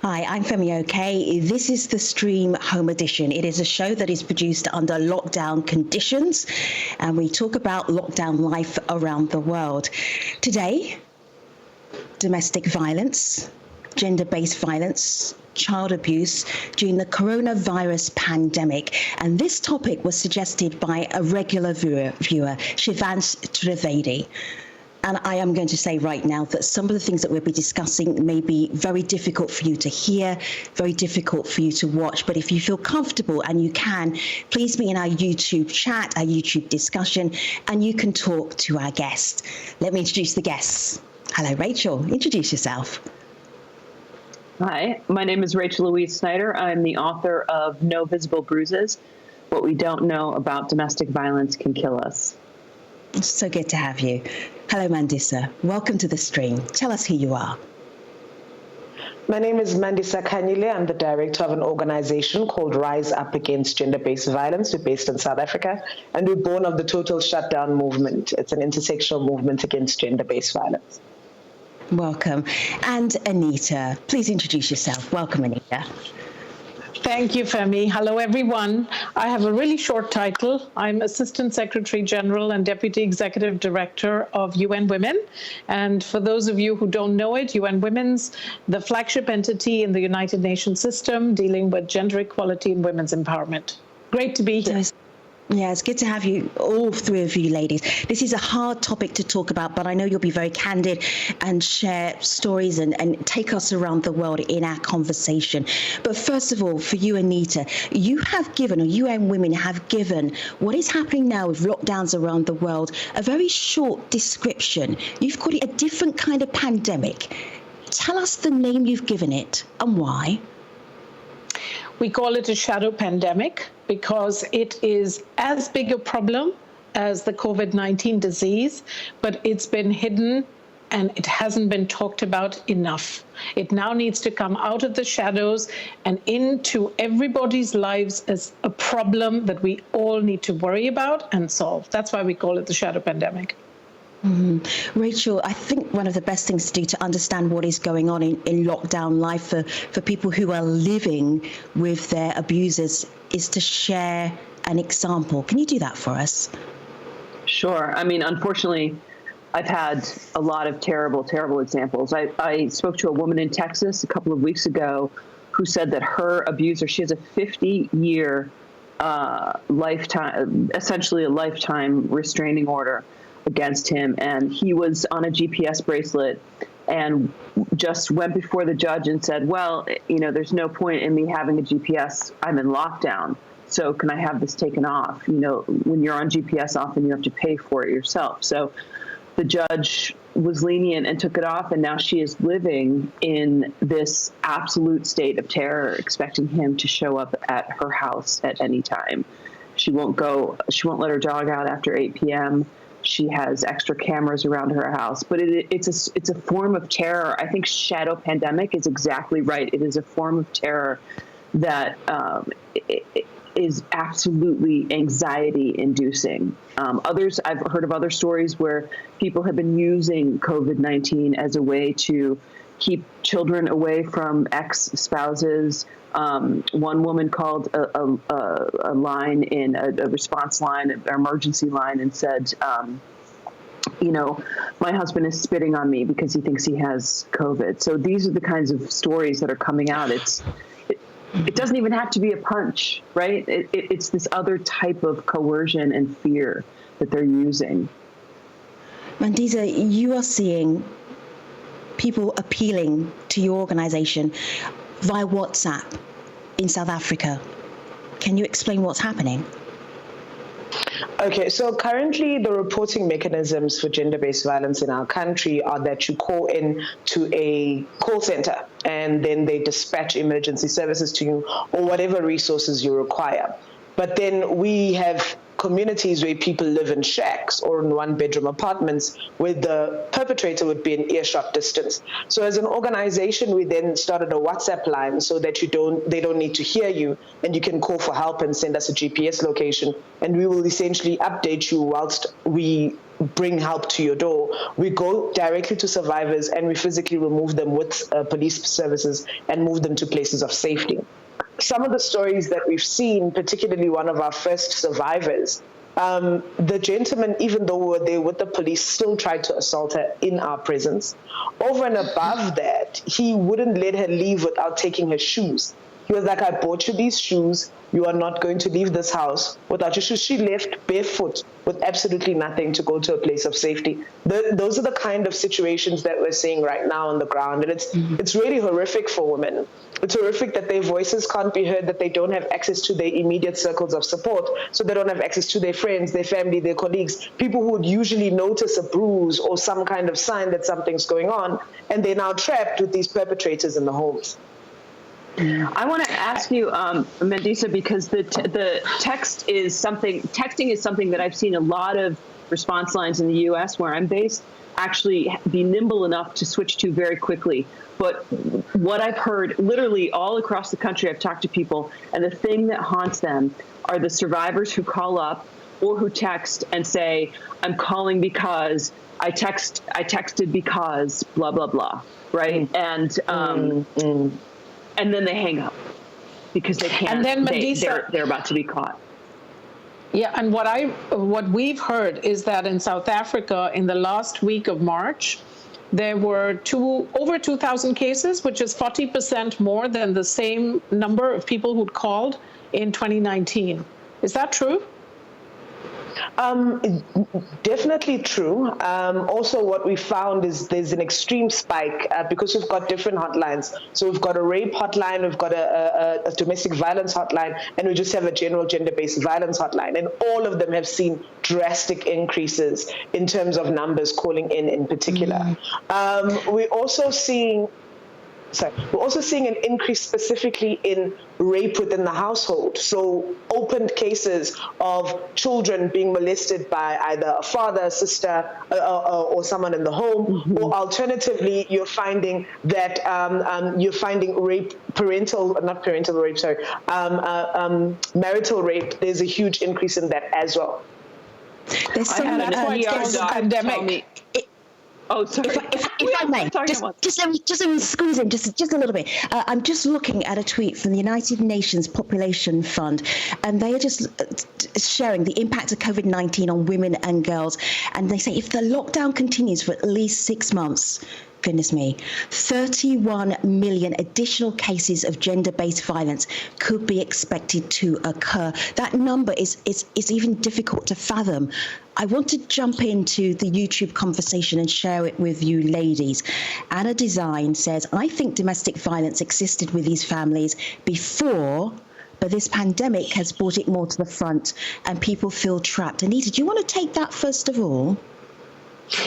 Hi, I'm Femi OK. This is the Stream Home Edition. It is a show that is produced under lockdown conditions, and we talk about lockdown life around the world. Today, domestic violence, gender-based violence, child abuse during the coronavirus pandemic. And this topic was suggested by a regular viewer Shivans Trivedi. And I am going to say right now that some of the things that we'll be discussing may be very difficult for you to hear, very difficult for you to watch. But if you feel comfortable and you can, please be in our YouTube chat, our YouTube discussion, and you can talk to our guests. Let me introduce the guests. Hello, Rachel. Introduce yourself. Hi, my name is Rachel Louise Snyder. I'm the author of No Visible Bruises. What we don't know about domestic violence can kill us. It's so good to have you. Hello, Mandisa. Welcome to the stream. Tell us who you are. My name is Mandisa Kanyile. I'm the director of an organization called Rise Up Against Gender-Based Violence. We're based in South Africa, and we're born of the Total Shutdown movement. It's an intersectional movement against gender-based violence. Welcome. And Anita, please introduce yourself. Welcome, Anita. Thank you, Femi. Hello, everyone. I have a really short title. I'm Assistant Secretary General and Deputy Executive Director of UN Women. And for those of you who don't know it, UN Women's the flagship entity in the United Nations system dealing with gender equality and women's empowerment. Great to be here. Yeah, it's good to have you, all three of you ladies. This is a hard topic to talk about, but I know you'll be very candid and share stories and take us around the world in our conversation. But first of all, for you, Anita, you have given, or UN Women have given, what is happening now with lockdowns around the world, a very short description. You've called it a different kind of pandemic. Tell us the name you've given it and why. We call it a shadow pandemic because it is as big a problem as the COVID-19 disease, but it's been hidden and it hasn't been talked about enough. It now needs to come out of the shadows and into everybody's lives as a problem that we all need to worry about and solve. That's why we call it the shadow pandemic. Mm-hmm. Rachel, I think one of the best things to do to understand what is going on in lockdown life for people who are living with their abusers is to share an example. Can you do that for us? Sure. I mean, unfortunately, I've had a lot of terrible, terrible examples. I spoke to a woman in Texas a couple of weeks ago who said that her abuser, she has a 50-year lifetime, essentially a lifetime restraining order against him, and he was on a GPS bracelet and just went before the judge and said, well, you know, there's no point in me having a GPS. I'm in lockdown. So can I have this taken off? You know, when you're on GPS, often you have to pay for it yourself. So the judge was lenient and took it off, and now she is living in this absolute state of terror, expecting him to show up at her house at any time. She won't let her dog out after 8 p.m. She has extra cameras around her house, but it's a form of terror. I think shadow pandemic is exactly right. It is a form of terror that is absolutely anxiety-inducing. I've heard of other stories where people have been using COVID-19 as a way to keep children away from ex-spouses. One woman called a line in a response line, an emergency line, and said, you know, my husband is spitting on me because he thinks he has COVID. So these are the kinds of stories that are coming out. It doesn't even have to be a punch, right? It's this other type of coercion and fear that they're using. Mandisa, you are seeing people appealing to your organization via WhatsApp in South Africa. Can you explain what's happening? Okay, so currently the reporting mechanisms for gender-based violence in our country are that you call in to a call center and then they dispatch emergency services to you or whatever resources you require. But then we have communities where people live in shacks or in one-bedroom apartments where the perpetrator would be in earshot distance. So as an organization, we then started a WhatsApp line so that they don't need to hear you, and you can call for help and send us a GPS location, and we will essentially update you whilst we bring help to your door. We go directly to survivors and we physically remove them with police services and move them to places of safety. Some of the stories that we've seen, particularly one of our first survivors, the gentleman, even though we were there with the police, still tried to assault her in our presence. Over and above that, he wouldn't let her leave without taking her shoes. He was like, I bought you these shoes. You are not going to leave this house without your shoes. She left barefoot with absolutely nothing to go to a place of safety. Those are the kind of situations that we're seeing right now on the ground. And it's really horrific for women. It's horrific that their voices can't be heard, that they don't have access to their immediate circles of support. So they don't have access to their friends, their family, their colleagues, people who would usually notice a bruise or some kind of sign that something's going on. And they're now trapped with these perpetrators in the homes. I want to ask you, Mandisa, because the texting is something that I've seen a lot of response lines in the U.S. where I'm based actually be nimble enough to switch to very quickly. But what I've heard literally all across the country, I've talked to people, and the thing that haunts them are the survivors who call up or who text and say, I'm calling because I texted because blah, blah, blah, right? And then they hang up because they can't. And then Mandisa, they're about to be caught. Yeah, and what we've heard is that in South Africa, in the last week of March, there were over 2,000 cases, which is 40% more than the same number of people who'd called in 2019. Is that true? Definitely true. Also, what we found is there's an extreme spike because we've got different hotlines. So we've got a rape hotline, we've got a domestic violence hotline, and we just have a general gender-based violence hotline. And all of them have seen drastic increases in terms of numbers calling in particular. We're also seeing an increase specifically in rape within the household. So opened cases of children being molested by either a father, a sister, or someone in the home, or alternatively, you're finding that marital rape. There's a huge increase in that as well. There's some pandemic. Oh, sorry. If I may, just let me squeeze in just a little bit. I'm just looking at a tweet from the United Nations Population Fund, and they are just sharing the impact of COVID-19 on women and girls. And they say if the lockdown continues for at least 6 months, goodness me, 31 million additional cases of gender-based violence could be expected to occur. That number is even difficult to fathom. I want to jump into the YouTube conversation and share it with you ladies. Anna Design says, I think domestic violence existed with these families before, but this pandemic has brought it more to the front and people feel trapped. Anita, do you want to take that first of all?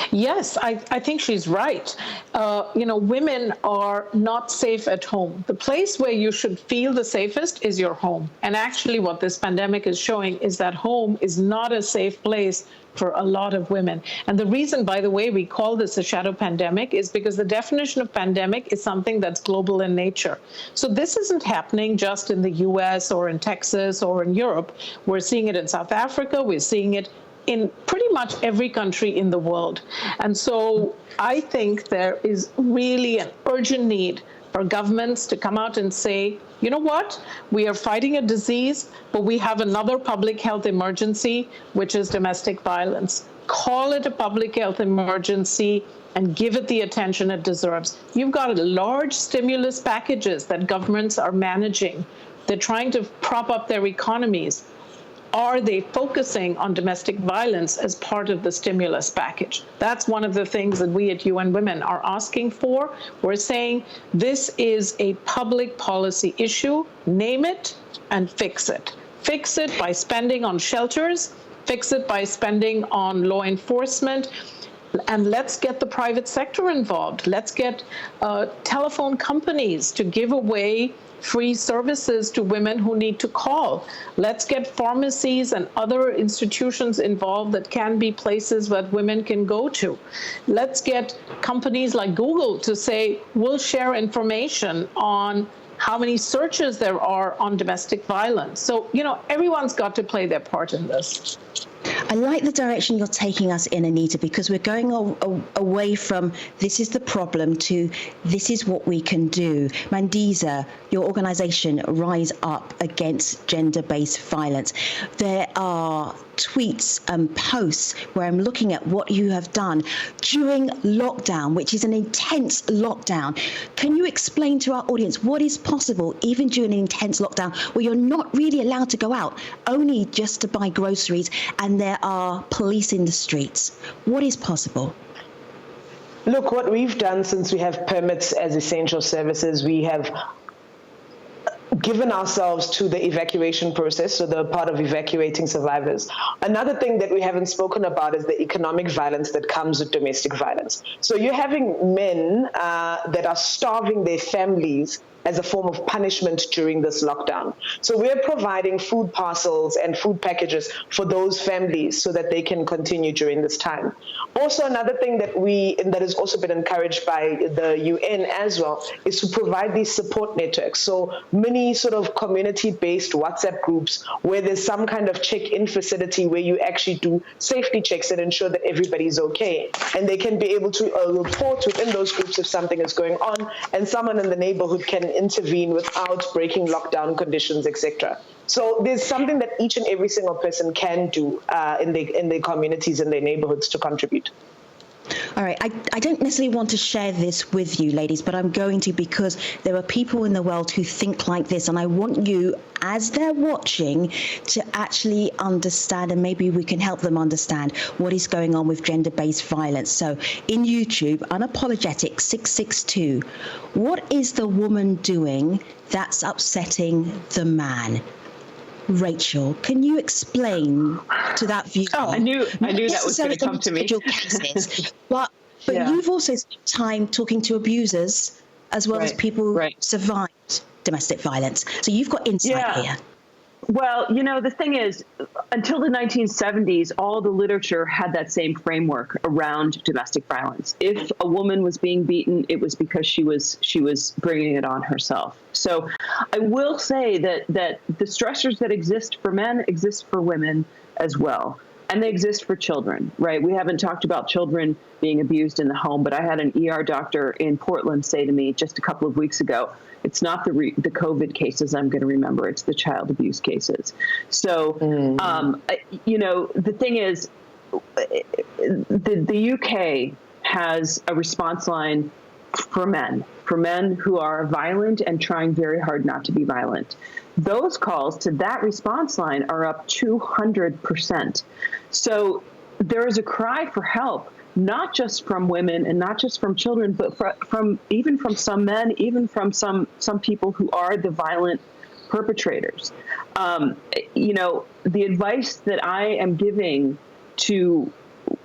Yes, I think she's right. Women are not safe at home. The place where you should feel the safest is your home. And actually what this pandemic is showing is that home is not a safe place for a lot of women. And the reason, by the way, we call this a shadow pandemic is because the definition of pandemic is something that's global in nature. So this isn't happening just in the US or in Texas or in Europe. We're seeing it in South Africa. We're seeing it in pretty much every country in the world. And so I think there is really an urgent need for governments to come out and say, you know what, we are fighting a disease, but we have another public health emergency, which is domestic violence. Call it a public health emergency and give it the attention it deserves. You've got large stimulus packages that governments are managing. They're trying to prop up their economies. Are they focusing on domestic violence as part of the stimulus package? That's one of the things that we at UN Women are asking for. We're saying this is a public policy issue. Name it and fix it. Fix it by spending on shelters. Fix it by spending on law enforcement. And let's get the private sector involved. Let's get telephone companies to give away free services to women who need to call. Let's get pharmacies and other institutions involved that can be places that women can go to. Let's get companies like Google to say, we'll share information on how many searches there are on domestic violence. So, everyone's got to play their part in this. I like the direction you're taking us in, Anita, because we're going away from this is the problem to this is what we can do. Mandisa, your organization, Rise Up Against Gender-Based Violence. There are tweets and posts where I'm looking at what you have done during lockdown, which is an intense lockdown. Can you explain to our audience what is possible even during an intense lockdown where you're not really allowed to go out, only just to buy groceries, and there are police in the streets? What is possible? Look, what we've done since we have permits as essential services, we have given ourselves to the evacuation process, so the part of evacuating survivors. Another thing that we haven't spoken about is the economic violence that comes with domestic violence. So you're having men that are starving their families as a form of punishment during this lockdown. So we're providing food parcels and food packages for those families so that they can continue during this time. Also, another thing that has also been encouraged by the UN as well is to provide these support networks. So many sort of community-based WhatsApp groups where there's some kind of check-in facility where you actually do safety checks and ensure that everybody's okay. And they can be able to report within those groups if something is going on, and someone in the neighborhood can intervene without breaking lockdown conditions, etc. So there's something that each and every single person can do in their communities and their neighborhoods to contribute. All right, I don't necessarily want to share this with you, ladies, but I'm going to, because there are people in the world who think like this, and I want you, as they're watching, to actually understand, and maybe we can help them understand what is going on with gender-based violence. So in YouTube, Unapologetic 662, what is the woman doing that's upsetting the man? Rachel, can you explain to that viewer? Oh, I knew that was going to come to me. Cases, but yeah. You've also spent time talking to abusers as well as people who survived domestic violence. So you've got insight here. Well, the thing is, until the 1970s, all the literature had that same framework around domestic violence. If a woman was being beaten, it was because she was bringing it on herself. So I will say that the stressors that exist for men exist for women as well. And they exist for children, right? We haven't talked about children being abused in the home, but I had an ER doctor in Portland say to me just a couple of weeks ago, it's not the COVID cases I'm going to remember, it's the child abuse cases. So, the thing is, the UK has a response line for men who are violent and trying very hard not to be violent. Those calls to that response line are up 200%. So there is a cry for help, not just from women and not just from children, but from even from some men, even from some people who are the violent perpetrators. The advice that I am giving to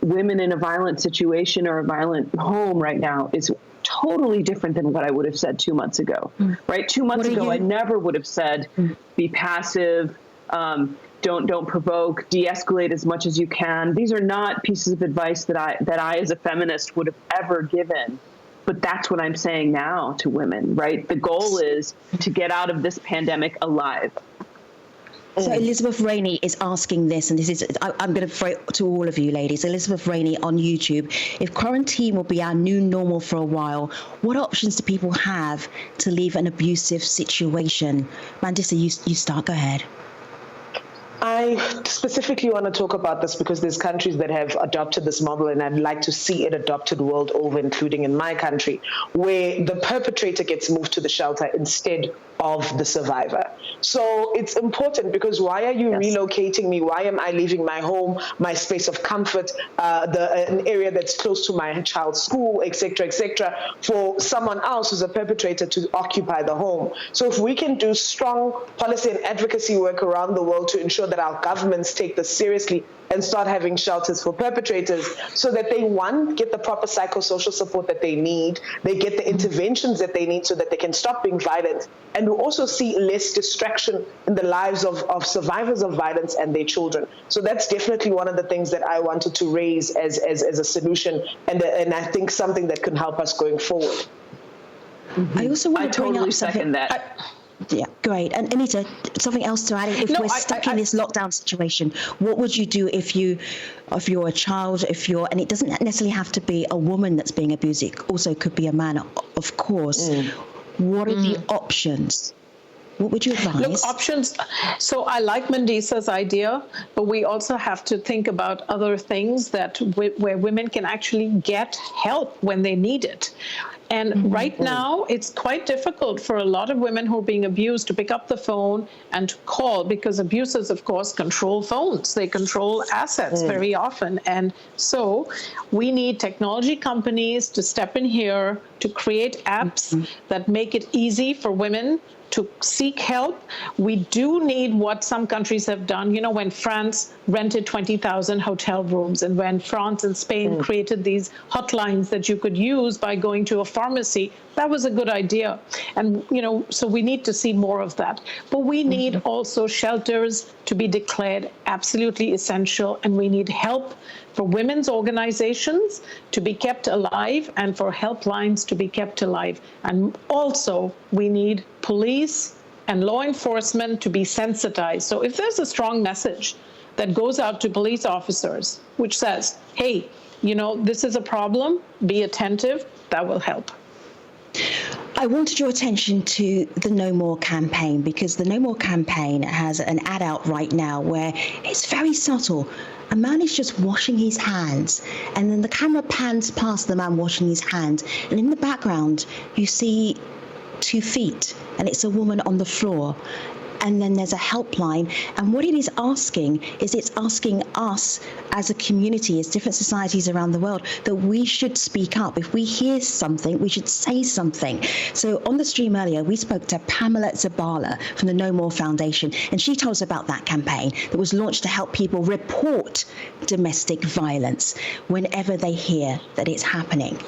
women in a violent situation or a violent home right now is totally different than what I would have said 2 months ago, right? 2 months ago, I never would have said, be passive, don't provoke, de-escalate as much as you can. These are not pieces of advice that I as a feminist would have ever given. But that's what I'm saying now to women, right? The goal is to get out of this pandemic alive. So Elizabeth Rainey is asking this, and this is, I'm going to throw it to all of you ladies. Elizabeth Rainey on YouTube. If quarantine will be our new normal for a while, what options do people have to leave an abusive situation? Mandisa, you start, go ahead. I specifically want to talk about this because there's countries that have adopted this model, and I'd like to see it adopted world over, including in my country, where the perpetrator gets moved to the shelter instead of the survivor. So it's important, because why are you relocating me? Why am I leaving my home, my space of comfort, an area that's close to my child's school, et cetera, for someone else who's a perpetrator to occupy the home? So if we can do strong policy and advocacy work around the world to ensure that our governments take this seriously and start having shelters for perpetrators, so that they, one, get the proper psychosocial support that they need, they get the interventions that they need so that they can stop being violent, and we also see less distraction in the lives of survivors of violence and their children. So that's definitely one of the things that I wanted to raise as a solution, and I think something that can help us going forward. I also want to bring up second that. Yeah, great. And Anita, something else to add? If we're stuck in this lockdown situation, what would you do if you're a child, and it doesn't necessarily have to be a woman that's being abused, it also could be a man, of course. What are the options? What would you advise? Look, options. So I like Mandisa's idea, but we also have to think about other things where women can actually get help when they need it. And right now, it's quite difficult for a lot of women who are being abused to pick up the phone and to call, because abusers, of course, control phones. They control assets very often. And so we need technology companies to step in here to create apps that make it easy for women to seek help. We do need what some countries have done. You know, when France rented 20,000 hotel rooms, and when France and Spain created these hotlines that you could use by going to a pharmacy, that was a good idea. And, you know, so we need to see more of that. But we need also shelters to be declared absolutely essential, and we need help for women's organizations to be kept alive and for helplines to be kept alive. And also, we need police and law enforcement to be sensitized. So if there's a strong message that goes out to police officers, which says, hey, you know, this is a problem, be attentive, that will help. I want to draw attention to the No More campaign, because the No More campaign has an ad out right now where it's very subtle. A man is just washing his hands, and then the camera pans past the man washing his hands, and in the background you see 2 feet, and it's a woman on the floor. And then there's a helpline. And what it is asking is, it's asking us as a community, as different societies around the world, that we should speak up. If we hear something, we should say something. So on the stream earlier, we spoke to Pamela Zabala from the No More Foundation, and she told us about that campaign that was launched to help people report domestic violence whenever they hear that it's happening.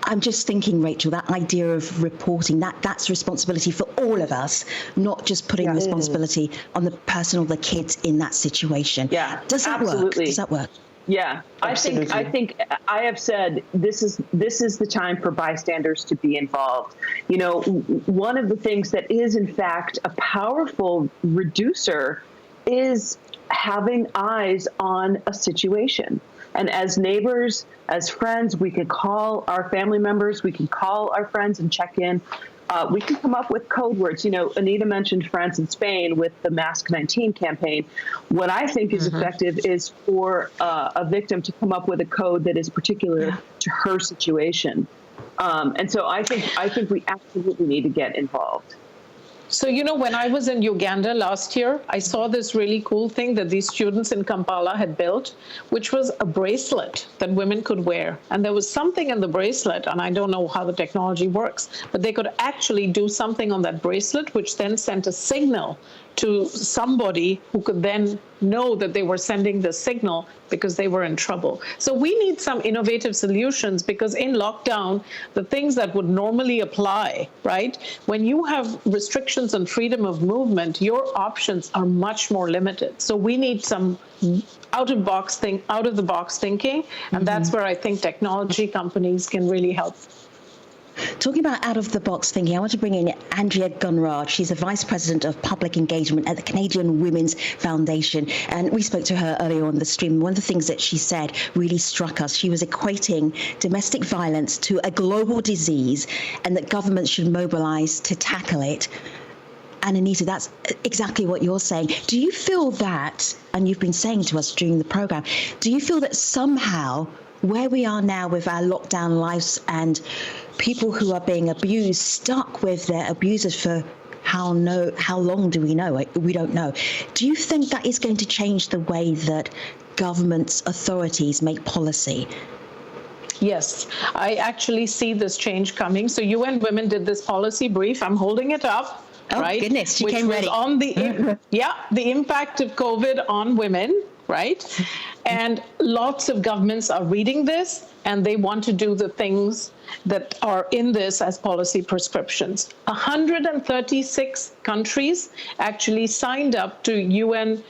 I'm just thinking, Rachel, that idea of reporting, that's responsibility for all of us, not just putting responsibility on the person or the kids in that situation. Yeah, Does that work? Does that work? Yeah, I think I have said this is the time for bystanders to be involved. You know, one of the things that is in fact a powerful reducer is having eyes on a situation. And as neighbors, as friends, we can call our family members, we can call our friends and check in. We can come up with code words. You know, Anita mentioned France and Spain with the Mask 19 campaign. What I think is effective is for a victim to come up with a code that is particular to her situation. And so I think we absolutely need to get involved. So, you know, when I was in Uganda last year, I saw this really cool thing that these students in Kampala had built, which was a bracelet that women could wear. And there was something in the bracelet, and I don't know how the technology works, but they could actually do something on that bracelet, which then sent a signal to somebody who could then know that they were sending the signal because they were in trouble. So we need some innovative solutions, because in lockdown, the things that would normally apply, right? When you have restrictions on freedom of movement, your options are much more limited. So we need some out of the box thinking, and that's where I think technology companies can really help. Talking about out-of-the-box thinking, I want to bring in Andrea Gunrad. She's a Vice President of Public Engagement at the Canadian Women's Foundation. And we spoke to her earlier on the stream. One of the things that she said really struck us. She was equating domestic violence to a global disease, and that governments should mobilize to tackle it. And Anita, that's exactly what you're saying. Do you feel that, and you've been saying to us during the program, do you feel that somehow where we are now with our lockdown lives and people who are being abused, stuck with their abusers for how long do we know? We don't know. Do you think that is going to change the way that governments, authorities make policy? Yes, I actually see this change coming. So UN Women did this policy brief. I'm holding it up. Oh, right? Goodness, she which came was ready. On the impact of COVID on women, right? And lots of governments are reading this, and they want to do the things that are in this as policy prescriptions. 136 countries actually signed up to UN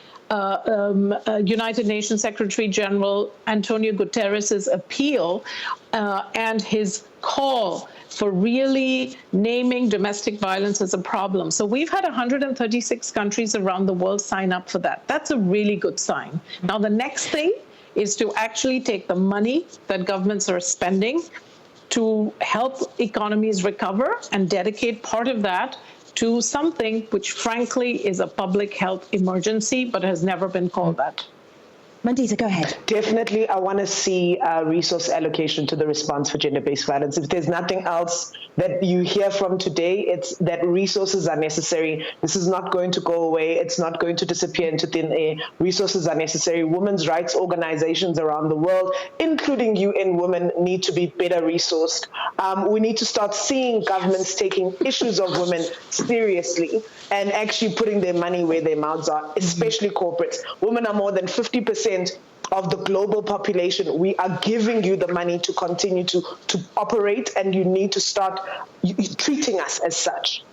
United Nations Secretary General Antonio Guterres' appeal and his call for really naming domestic violence as a problem. So we've had 136 countries around the world sign up for that. That's a really good sign. Now, the next thing is to actually take the money that governments are spending to help economies recover and dedicate part of that to something which, frankly, is a public health emergency, but has never been called that. Mandisa, go ahead. Definitely, I want to see resource allocation to the response for gender-based violence. If there's nothing else that you hear from today, it's that resources are necessary. This is not going to go away. It's not going to disappear into thin air. Resources are necessary. Women's rights organizations around the world, including UN Women, need to be better resourced. We need to start seeing governments taking issues of women seriously and actually putting their money where their mouths are, especially corporates. Women are more than 50% of the global population. We are giving you the money to continue to operate, and you need to start treating us as such.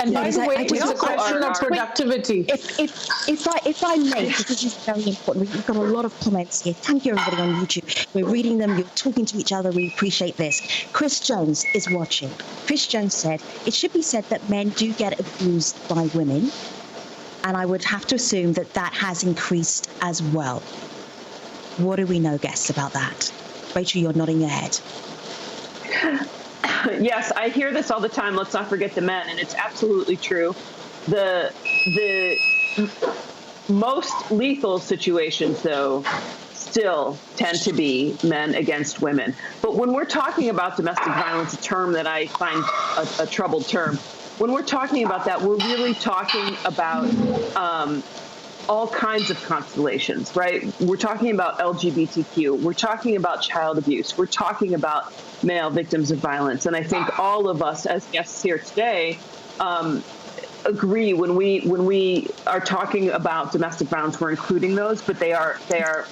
And by the way, it's a question of productivity. If I may, because this is very important, we've got a lot of comments here. Thank you, everybody on YouTube. We're reading them. You're talking to each other. We appreciate this. Chris Jones is watching. Chris Jones said, it should be said that men do get abused by women, and I would have to assume that that has increased as well. What do we know, guests, about that? Rachel, you're nodding your head. Yes, I hear this all the time. Let's not forget the men, and it's absolutely true. The most lethal situations, though, still tend to be men against women. But when we're talking about domestic violence, a term that I find a troubled term, when we're talking about that, we're really talking about all kinds of constellations, right? We're talking about LGBTQ. We're talking about child abuse. We're talking about male victims of violence. And I think all of us as guests here today agree when we are talking about domestic violence, we're including those, but they are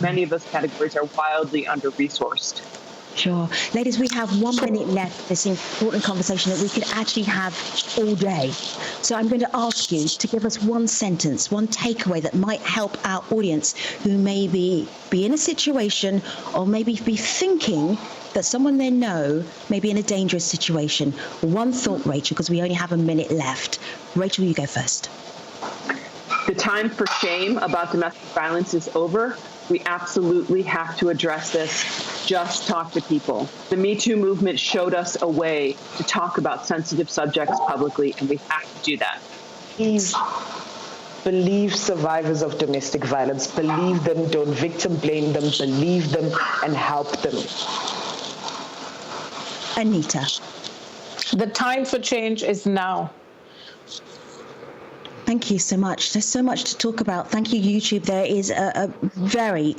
many of those categories are wildly under-resourced. Sure. Ladies, we have 1 minute left for this important conversation that we could actually have all day. So I'm going to ask you to give us one sentence, one takeaway that might help our audience who may be in a situation or maybe be thinking that someone they know may be in a dangerous situation. One thought, Rachel, because we only have a minute left. Rachel, you go first. The time for shame about domestic violence is over. We absolutely have to address this. Just talk to people. The Me Too movement showed us a way to talk about sensitive subjects publicly, and we have to do that. Please believe survivors of domestic violence. Believe them. Don't victim blame them. Believe them and help them. Anita. The time for change is now. Thank you so much. There's so much to talk about. Thank you, YouTube. There is a very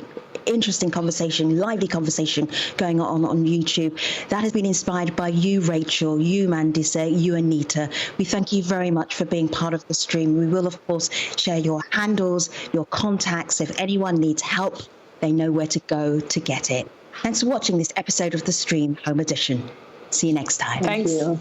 interesting conversation, lively conversation going on YouTube. That has been inspired by you, Rachel, you, Mandisa, you, Anita. We thank you very much for being part of the stream. We will, of course, share your handles, your contacts. If anyone needs help, they know where to go to get it. Thanks for watching this episode of The Stream Home Edition. See you next time. Thanks. Thank you.